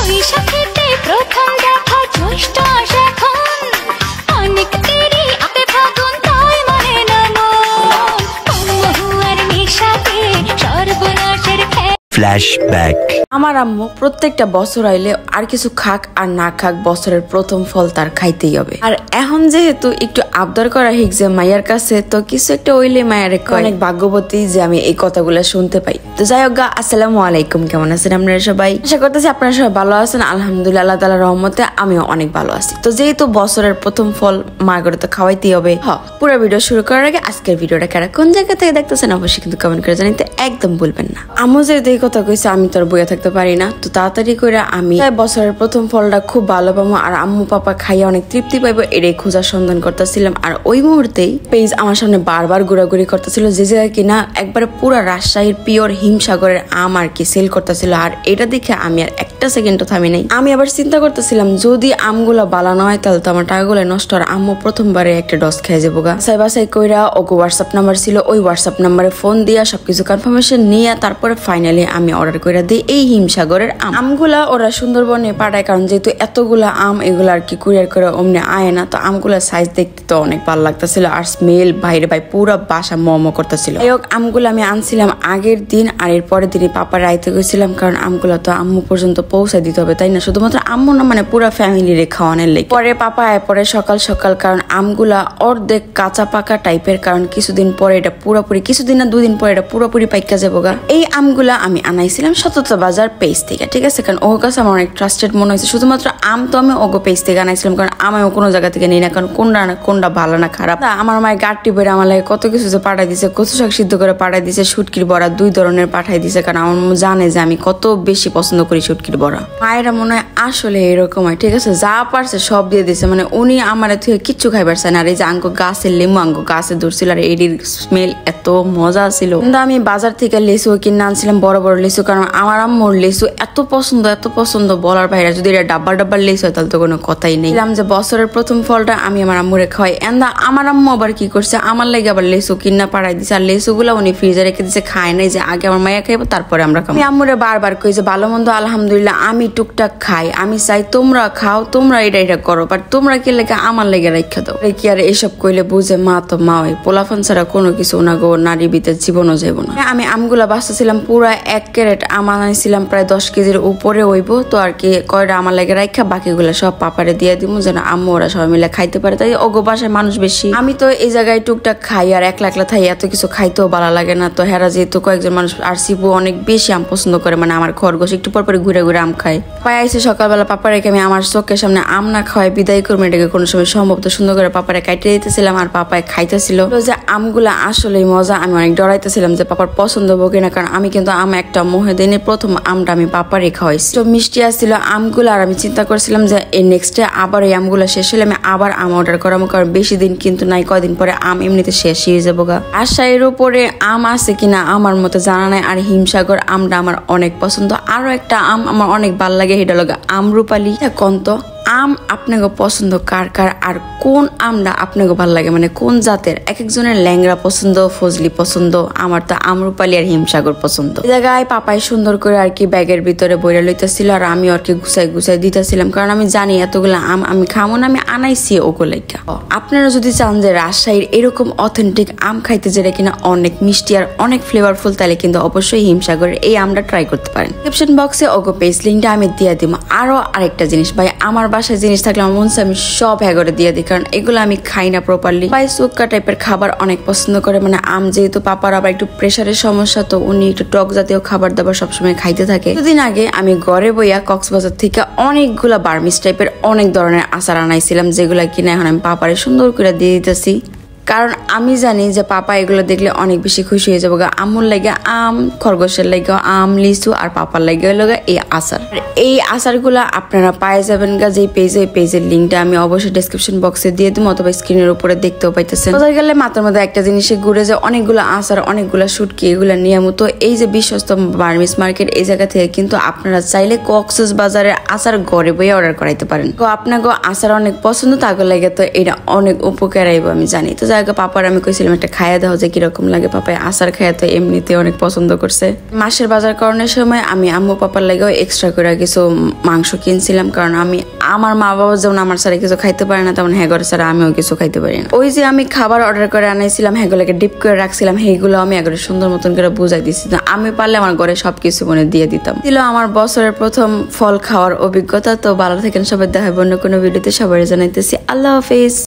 প্রথম দেখা জ্যৈষ্ঠ এখন অনেক দেরি আতে ফাগুন তাই মানে না মহুয়ার নিশাতে সর্বনাশের ফ্ল্যাশব্যাক। আমার আম্মু প্রত্যেকটা বছর আইলে আর কিছু খাক আর না খাক বছরের প্রথম ফল তার খাইতেই হবে। আর এখন যেহেতু একটু আবদার করা হিকছে মায়ের কাছে, তো কিছু একটা ওইলে মায়ের অনেক ভাগ্যবতী যে আমি এই কথাগুলো শুনতে পাই। তো যাই হোক, আসসালামু আলাইকুম, কেমন আছেন আপনারা সবাই? আশা করতেছি আপনারা সবাই ভালো আছেন। আলহামদুলিল্লাহ, আল্লাহ তাআলার রহমতে আমিও অনেক ভালো আছি। তো যেহেতু বছরের প্রথম ফল মা করে তো খাওয়াইতেই হবে। পুরো ভিডিও শুরু করার আগে আজকের ভিডিওটা কারা কোন জায়গা থেকে দেখতেছেন অবশ্যই কিন্তু কমেন্ট করে জানাতে একদম ভুলবেন না। আম্মু যেহেতু এই কথা কইছে আমি তোর বইয়া থাকতে পারি না, তো তাড়াতাড়ি করে আমি বছরের প্রথম ফলটা খুব ভালো পাবো আর আম্মু পাপা খাইয়া অনেক তৃপ্তি পাইবো এটাই খোঁজার সন্ধান করতেছিলাম। আর ওই মুহূর্তেই পেজ আমার সামনে বারবার ঘোরাঘুরি করতেছিল যে জায়গায় কিনা একবারে পুরা রাজশাহীর পিওর হিমসাগরের আম আর কি সেল করতেছিল। আর এটা দেখে আমি আর একটা সেকেন্ডও থামি নাই। আমি আবার চিন্তা করতেছিলাম যদি আমগুলা বালানো হয় তাহলে তো আমার টাকাগুলো নষ্ট। আর আম্মু প্রথমবারে একটা ডস খেয়ে যাবো গা। বাসাই কইরা ওগো হোয়াটসঅ্যাপ নাম্বার ছিল, ওই হোয়াটসঅ্যাপ নাম্বারে ফোন দিয়া সবকিছু কনফার্মেশন নিয়ে তারপরে ফাইনালি আমি অর্ডার করে দিই এই হিমসাগরের আমগুলা। ওরা সুন্দরবনে পাঠায়, কারণ যেহেতু এতগুলা আম এগুলা আর কি কুরিয়ার করে অমনি আয় না। তো আমগুলা সাইজ দেখতে তো অনেক ভালো লাগতেছিল আর স্মেল বাইরে ভাই পুরো বাসা মমো করতেছিল। এই হোক, আমগুলো আমি আনছিলাম আগের দিন আর এর পরের দিনই পাপার রাইতে গেছিলাম, কারণ আমগুলা তো আম্মু পর্যন্ত পৌঁছায় দিতে হবে, তাই না? শুধুমাত্র আম্মু না, মানে পুরো ফ্যামিলির খাওয়ানোর লেগে। পরে পাপা আয় পরে সকাল সকাল, কারণ আমগুলা অর্ধেক কাঁচা পাকা টাইপের, কারণ কিছুদিন পরে এটা পুরোপুরি, কিছুদিন না দুদিন পরে এটা পুরোপুরি পাইকা যাবো গা। এই আমগুলা আমি আনাইছিলাম সততা বাজার পেজ থেকে, ঠিক আছে? কারণ ওর কাছে আমার অনেক ট্রাস্টেড মনে হয়েছে। শুধুমাত্র আম তো আমি ওগো পেজ থেকে আনাইছিলাম, কারণ আমিও কোনো জায়গা থেকে নিই না, কারণ কোনটা ভালো না খারাপ। আমার মায়ের গাড়টি বেড়ে আমার লাগে কত কিছু যে পাঠাই দিছে, কচু শাক সিদ্ধ করে পাঠাই দিছে, শুটকির বড়া 2 ধরনের পাঠাই দিছে, কারণ আমার জানে যে আমি কত বেশি পছন্দ করি শুটকির বড়া। মায়েরা মনে হয় আসলে এরকম হয়, ঠিক আছে? যা পারছে সব দিয়ে দিছে, মানে উনি আমার থেকে কিচ্ছু খাইবার চায় না। আর এই যে আঙ্গো গাছের লেমু আঙ্গো গাছে ধরছিল আর এডির স্মেল এত মজা ছিল। কিন্তু আমি বাজার থেকে লেসু কিনে আনছিলাম, বড় বড় লেসু, কারণ আমার আম্মুর লেসু এত পছন্দ বলার বাইরে। যদি এটা ডাব্বার লেসু হয় তাহলে তো কোনো কথাই নেই। যে বছরের প্রথম ফলটা আমি আমার আম্মুরে খাওয়াই। এন্দা আমার আম্মু আবার কি করছে, আমার লাগে আবার লেসু কিনা পাড়াই দিছে। আর লেসু গুলা উনি ফ্রিজে রেখে দিছে, খায় নাই, যে আগে আমার মাইয়া খাইবো তারপরে আমরা খাবো। আমি আম্মুরে বারবার কই যে ভালো মন্দ আলহামদুলিল্লাহ আমি টুকটাক খাই, আমি চাই তোমরা খাও, তোমরা এটা করো, বাট তোমরা কি লেগে আমার লেগে রেখে দাও। কি আর এসব কইলে বুঝে মা তো মা, ওই পোলাফান ছাড়া কোনো কিছু না গো, নারী বিতে জীবনও যাবো না। আমি আমগুলা বাঁচতেছিলাম পুরা 1 ক্যারেট আম আনাইছিলাম, প্রায় 10 কেজির উপরে হইব। তো আর কি কয়টা আমার লাগে রাখা, বাকিগুলা সব পাপারে দিয়ে দিব যেন আম্মু ওরা সবাই মিলে খাইতে পারে। তাই ওগো বাসায় মানুষ বেশি, আমি তো এই জায়গায় টুকটাক খাই আর একলা থাই, এত কিছু খাইতেও ভালো লাগে না। তো হেরা যেহেতু কয়েকজন মানুষ আর সিপু অনেক বেশি আম পছন্দ করে, মানে আমার খরগোশ একটু পর পরে ঘুরে ঘুরে আম খায়। পায়ে আইসে সকালবেলা পাপা রেখে আমি আমার চোখের সামনে আম না খাওয়াই বিদায় করবো, এটাকে কোনো সময় সম্ভব। তো সুন্দর করে পাপারে কাটিয়ে দিতেছিলাম আর পাপায় খাইতেছিল। যে আমগুলা আসলেই মজা। আমি অনেক ডরাইতেছিলাম যে পাপার পছন্দ হবো কিনা, কারণ আমি কিন্তু আম একটা মহেদিনের প্রথম আমটা আমি পাপারে খাওয়াইছি। তো মিষ্টি আসছিল আমগুলো আর আমি চিন্তা করছিলাম যে এই নেক্সট ডে আবার এই আমগুলো শেষ হলে আমি আবার আম অর্ডার করাবো, কারণ বেশি দিন কিন্তু নাই, কয়দিন পরে আম এমনিতে শেষ হয়ে যাবো গা। আশায়ের উপরে আম আছে কিনা আমার মতো জানা নাই। আর হিমসাগর আমটা আমার অনেক পছন্দ। আরো একটা আম আমার অনেক ভাল লাগে, এটা হলো আম্রপালি। এখন তো আম আপনাকে পছন্দ কার আর কোন আমটা আপনাকে ভালো লাগে, মানে কোন জাতের? এক একজনের ল্যাংড়া পছন্দ, ফজলি পছন্দ, আমার তো আম্রপালি আর হিমসাগর পছন্দ। এই জায়গায় পাপাই সুন্দর করে আর কি ব্যাগের ভিতরে বইরা লইতেছিল আর আমি আর কি গুছাই দিতেছিলাম, কারণ আমি জানি এতগুলো আম আমি খামো না, আমি আনাইছি ওগুলাইকা। আপনারা যদি চান যে রাজশাহীর এরকম অথেন্টিক আম খাইতে, যেটা কিনা অনেক মিষ্টি আর অনেক ফ্লেভারফুল, তাহলে কিন্তু অবশ্যই হিমসাগরের এই আমটা ট্রাই করতে পারেন। ডেসক্রিপশন বক্সে ওগো পেজ লিঙ্কটা আমি দিয়ে দিব। আরো আরেকটা জিনিস ভাই, আমার বাসায় জিনিস থাকলে আমার মন আমি সব করে দিয়ে দিই, কারণ এগুলো আমি খাই না প্রপারলি। ভাই সুক্কা টাইপের খাবার অনেক পছন্দ করে, মানে আম যেহেতু পাপার আবার একটু প্রেশারের সমস্যা, তো উনি একটু টক জাতীয় খাবার দাবার সবসময় খাইতে থাকে। দুদিন আগে আমি ঘরে বইয়া কক্সবাজার থেকে অনেকগুলা বার্মিস টাইপের অনেক ধরনের আচার আনাইছিলাম, যেগুলা কিনা এখন আমি পাপারে সুন্দর করে দিয়ে দিতেছি, কারণ আমি জানি যে পাপা এগুলো দেখলে অনেক বেশি খুশি হয়ে যাবো। আম্মুর লাগে আম, খরগোশের লাগে আম, লিচু, আর পাপার লাগে এই আচার। এই আচারগুলা আপনারা পাই যাবেন গা যে পেজে, এই পেজের লিঙ্কটা আমি অবশ্যই ডেসক্রিপশন বক্সে দিয়ে দিব, অথবা স্ক্রিনের উপরে দেখতেও পাইতেছেন। বাজার গেলে মাথার মধ্যে একটা জিনিসে ঘুরে যায়, অনেকগুলো আচার, অনেকগুলো শুটকি, এগুলো নিয়মিত এই যে বিশ্বস্ত বার্মিস মার্কেট, এই জায়গা থেকে কিন্তু আপনারা চাইলে কক্সবাজারের আচার ঘরে বইয়ে অর্ডার করাইতে পারেন। তো আপনাকে আচার অনেক পছন্দ, তাকে লাগে তো এটা অনেক উপকার আইব আমি জানি। তো আগে পাপার আমি কইছিলাম একটা খাইয়া দাও যে কিরকম লাগে। পাপায় আচার খাইয়া তো এমনিতে অনেক পছন্দ করছে। মাসের বাজার করানোর সময় আমি আম্মু পাপার লাগেও এক্সট্রা করে কিছু মাংস কিনছিলাম, কারণ আমি আমার মা বাবা যেমন আমার ছাড়া কিছু খাইতে পারে না, তেমন হ্যাগর ছাড়া আমিও কিছু খাইতে পারি না। ওই যে আমি খাবার অর্ডার করে আনাইছিলাম, হ্যাগুলোকে ডিপ করে রাখছিলাম, সেইগুলো আমি একবারে সুন্দর মতন করে বুঝাই দিচ্ছি। আমি পারলে আমার ঘরে সবকিছু মনে দিয়ে দিতাম। ছিল আমার বছরের প্রথম ফল খাওয়ার অভিজ্ঞতা। তো ভালো থাকেন সবাই, দেখা হবে অন্য কোনো ভিডিওতে। সবাই জানাইতেছি আল্লাহ হাফেজ।